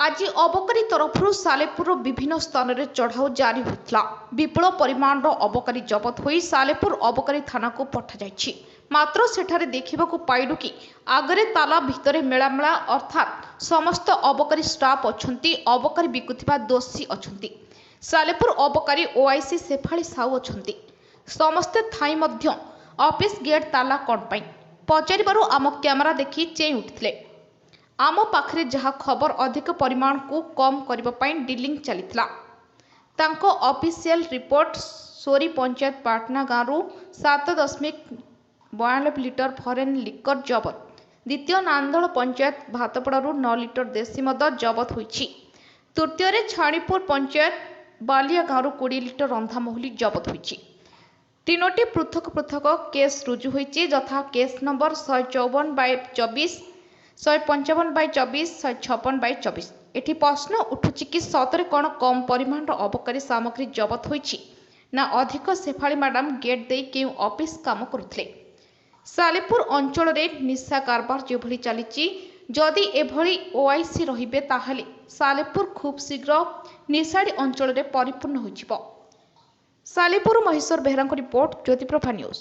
आज अबकारी तरफ सालेपुर विभिन्न स्थान में चढ़ाऊ जारी होता विपुल परिमाण अबकारी जबत हो सालेपुर अबकारी थाना को पठाई मात्र सेठारे देखा पाइलु कि आगरे ताला भितर मेलामेला अर्थात समस्त अबकारी स्टाफ अच्छा अबकारी बिकुवा दोषी अच्छा सालेपुर अबकारी ओआईसी शेफाली साहू अच्छा समस्ते थाई ऑफिस गेट ताला कौन पचार आम कैमेरा देखी चेई उठिले आम पाखरे जहा खबर अधिक परिमाण को कम करने डिलिंग चलीथिला तांको official report sorry panchayat Patna गाँव 7.92 लिटर फरेन लिकर जबत द्वितीय नांदल पंचायत भातपड़ारू 9 लिटर देशी मद जबत होईछि तृतीय छाणीपुर पंचायत बालिया गाँव 20 लिटर रंधामहुली जबत होईछि तीनोटी पृथक पृथक केस रुजु होईछि यथा केस नंबर 154/24 155/24 156/24 एठी प्रश्न उठुछि कि सतरे कौन कम परिमाण अबकारी सामग्री जबत होईछि ना अधिक शेफाली मैडम गेट दे के ऑफिस काम करुथले सालेपुर अंचल रे निशा कारबार जेभली चलीछि जदि एभली ओआईसी रहिबे ताहाले सालेपुर खूब शीघ्र निशाड़ी अंचल रे परिपूर्ण होइजिबो। Salepur Maheshwar Behera report Jyotiprabha news.